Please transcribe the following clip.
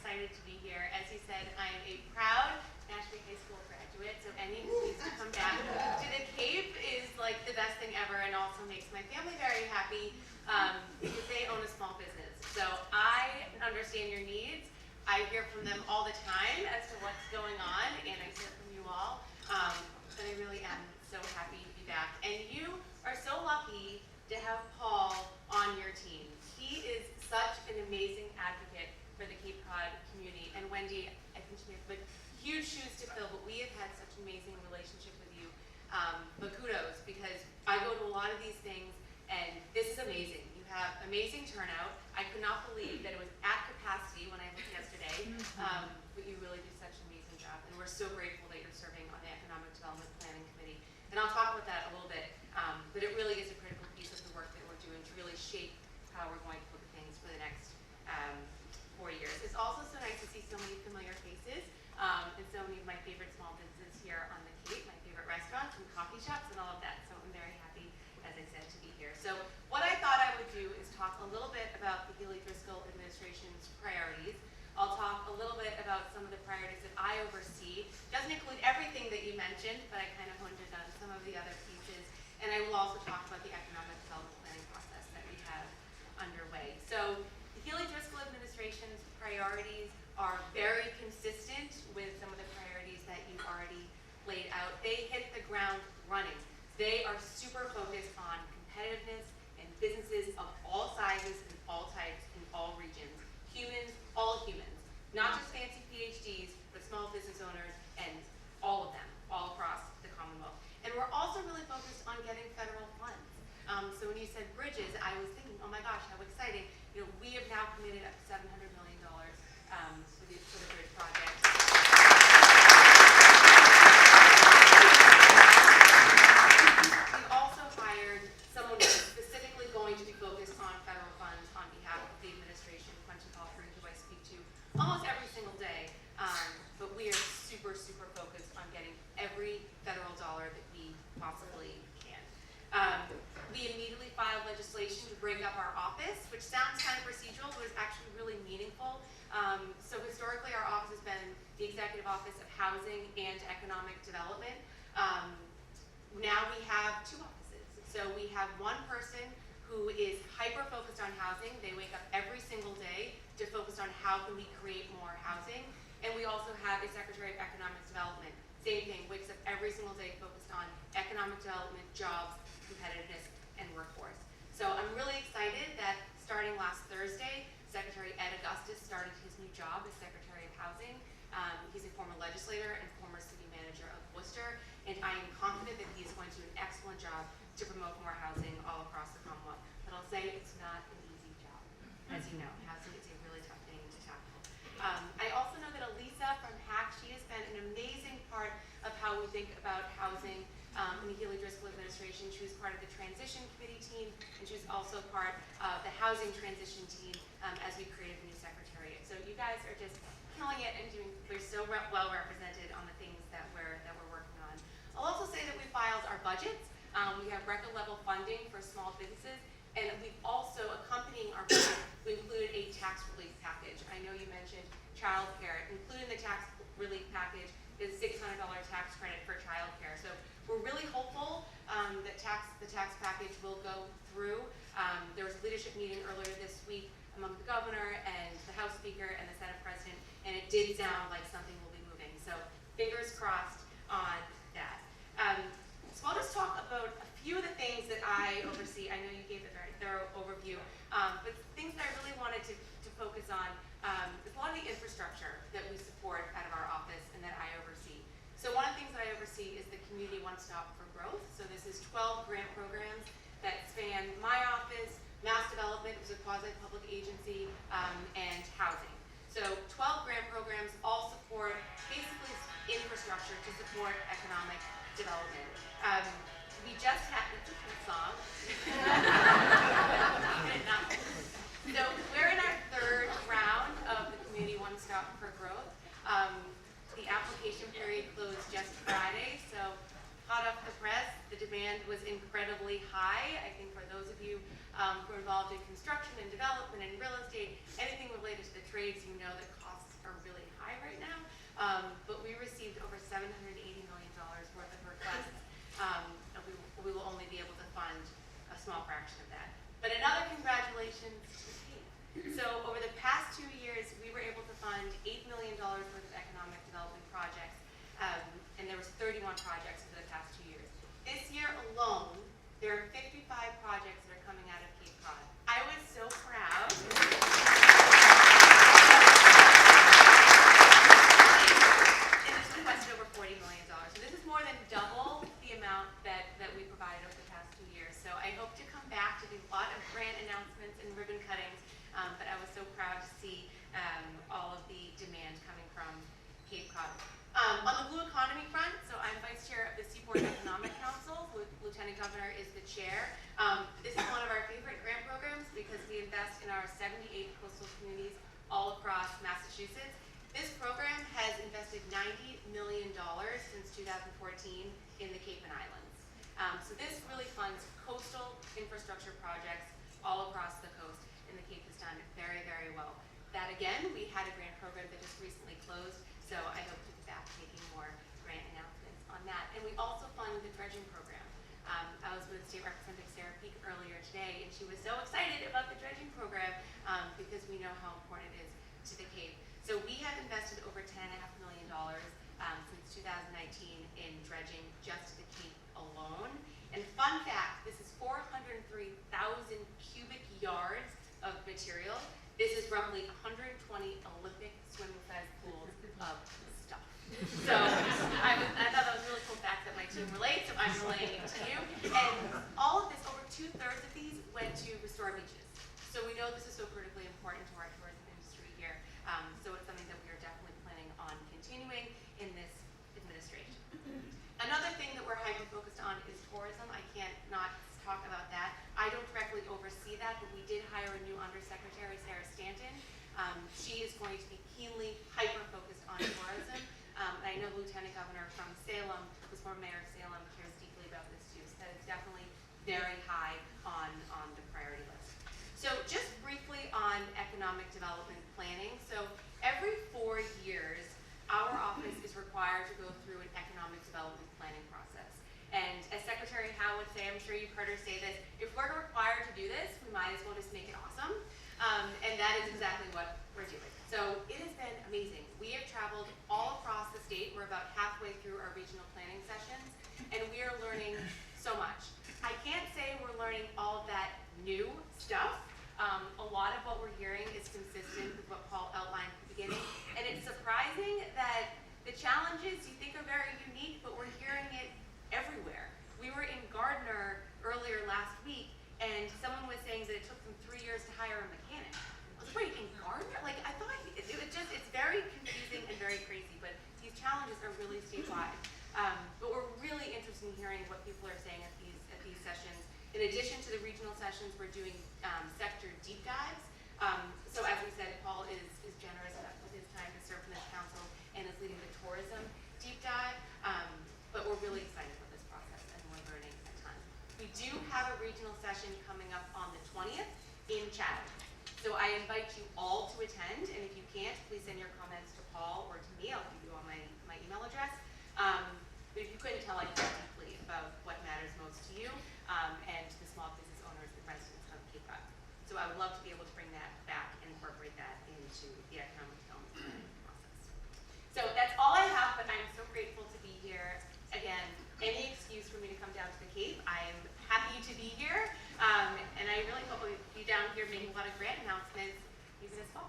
excited to be here. As he said, I am a proud Nashville High School graduate, so any excuse to come back to the Cape is like the best thing ever, and also makes my family very happy because they own a small business. So I understand your needs. I hear from them all the time as to what's going on, and I hear from you all. But I really am so happy to be back. And you are so lucky to have Paul on your team. He is such an amazing advocate for the Cape Cod community. And Wendy, I think she has huge shoes to fill, but we have had such an amazing relationship with you. But kudos, because I go to a lot of these things, and this is amazing. You have amazing turnout. I could not believe that it was at capacity when I looked yesterday, but you really do such an amazing job. And we're so grateful that you're serving on the Economic Development Planning Committee. And I'll talk about that a little bit, but it really is a critical piece of the work that we're doing to really shape how we're going to look at things for the next 4 years. It's also so nice to see so many familiar faces and so many of my favorite small businesses here on the Cape, my favorite restaurants and coffee shops and all of that. So I'm very happy, as I said, to be here. So what I thought I would do is talk a little bit about the Healy-Driscoll administration's priorities. I'll talk a little bit about some of the priorities that I oversee. It doesn't include everything that you mentioned, but I kind of honed in on some of the other pieces. And I will also talk about the economic development planning process that we have underway. So the Healy-Driscoll administration's priorities are very consistent with some of the priorities that you already laid out. They hit the ground running. They are super focused on competitiveness and businesses of all sizes and all types in all regions. Humans, all humans. Not just fancy PhDs, but small business owners and all of them, all across the Commonwealth. And we're also really focused on getting federal funds. So when you said bridges, I was thinking, oh my gosh, how exciting. You know, we have now committed up to $700 million for the bridge project. We've also hired someone who's specifically going to be focused on federal funds on behalf of the administration, Quentin Palfrey, who I speak to almost every single day. But we are super, super focused on getting every federal dollar that we possibly can. We immediately filed legislation to break up our office, which sounds kind of procedural, but is actually really meaningful. So historically, our office has been the Executive Office of Housing and Economic Development. Now we have two offices. So we have one person who is hyper-focused on housing. They wake up every single day to focus on how can we create more housing. And we also have a Secretary of Economic Development. Same thing, wakes up every single day focused on economic development, jobs, competitiveness, and workforce. So I'm really excited that starting last Thursday, Secretary Ed Augustus started his new job as Secretary of Housing. He's a former legislator and former city manager of Worcester, and I am confident that he is going to do an excellent job to promote more housing all across the Commonwealth. But I'll say it's not an easy job. As you know, housing is a really tough thing to tackle. I also know that Elisa from HAC, she has been an amazing part of how we think about housing in the Healy-Driscoll administration. She was part of the transition committee team, and she was also part of the housing transition team as we created the new secretariat. So you guys are just killing it and we're so well represented on the things that we're working on. I'll also say that we filed our budgets. We have record level funding for small businesses, and we've also, accompanying our budget, we included a tax relief package. I know you mentioned childcare. Included in the tax relief package is $600 tax credit for childcare. So we're really hopeful that the tax package will go through. There was a leadership meeting earlier this week among the governor and the House Speaker and the Senate President, and it did sound like something will be moving. So fingers crossed on that. So I'll just talk about a few of the things that I oversee. I know you gave a very thorough overview, but things that I really wanted to focus on is a lot of the infrastructure that we support out of our office and that I oversee. So one of the things that I oversee is the Community One Stop for Growth. So this is 12 grant programs that span my office, Mass Development, which is a quasi-public agency, and housing. So 12 grant programs all support basically infrastructure to support economic development. We just had a song. So we're in our third round of the Community One Stop for Growth. The application period closed just Friday, so hot off the press, the demand was incredibly high. I think for those of you who are involved in construction and development and real estate, anything related to the trades, you know that costs but we received over $780 million worth of requests. And we will only be able to fund a small fraction of that. But another congratulations to the team. So over the past 2 years, we were able to fund $8 million worth of economic development projects, and there was 31 projects over the past 2 years. This year alone, there are 55 projects that are coming out of Cape Cod. I was so proud. And this requested over $40 million. So this is more than double the amount that we provided over the past 2 years. So I hope to come back to do a lot of grant announcements and ribbon cuttings, but I was so proud to see all of the demand coming from Cape Cod. On the blue economy front, so I'm vice chair of the Seaport Economic Council. Lieutenant Governor is the chair. This is one of our favorite grant programs because we invest in our 78 coastal communities all across Massachusetts. This program has invested $90 million since 2014 in the Cape and Islands. So this really funds coastal infrastructure projects all across the coast, and the Cape has done very, very well. That again, we had a grant program that just recently closed, so I hope to be back making more grant announcements on that. And we also fund the dredging program. I was with State Representative Sarah Peak earlier today, and she was so excited about the dredging program because we know how important it is to the Cape. So we have invested over $10.5 million since 2019 in dredging just the Cape alone. And fun fact, this is 403,000 cubic yards of material. This is roughly 120 Olympic swimming-sized pools of stuff. So I thought that was a really cool fact that my team relates, so I'm relaying it to you. And all of this, over 2/3 of these went to restore beaches. So we know this is so critically important to our tourism industry here. So it's something that we are definitely planning on continuing in this administration. Another thing that we're hyper-focused on is tourism. I can't not talk about that. I don't directly oversee that, but we did hire a new Undersecretary, Sarah Stanton. She is going to be keenly hyper-focused on tourism. And I know Lieutenant Governor from Salem, who's former mayor of Salem, cares deeply about this too. So that is definitely very high on the priority list. So just briefly on economic development planning. So every 4 years, our office is required to go through an economic development planning process. And as Secretary Howe would say, I'm sure you've heard her say this, if we're required to do this, we might as well just make it awesome. And that is exactly what we're doing. So it has been amazing. We have traveled all across the state. We're about halfway through our regional planning sessions, and we are learning so much. I can't say we're learning all of that new stuff. A lot of what we're hearing is consistent with what Paul outlined at the beginning, and it's surprising that the challenges you think are very unique, but we're hearing it everywhere. We were in Gardner earlier last week, and someone was saying that it took them 3 years to hire a mechanic. I was like, wait, in Gardner? Like, I thought it's very confusing and very crazy, but these challenges are really statewide. But we're really interested in hearing what people are saying at these sessions. In addition to the regional sessions, we're doing sector deep dives. So as we said, Paul is generous enough with his time to serve in this council and is leading the tourism deep dive. But we're really excited about this process, and we're learning a ton. We do have a regional session coming up on the 20th in Chatham. So I invite you all to attend, and if you can't, please send your comments to Paul or to me. I'll give you all my email address. But if you couldn't tell, I care deeply about what matters most to you and to the small business owners and residents of Cape Cod. So I would love to be able to bring that back and incorporate that into the economic development planning process. So that's all I have, but I'm so grateful to be here. Again, any excuse for me to come down to the Cape, I am happy to be here. And I really hope we'll be down here making a lot of grant announcements even this fall.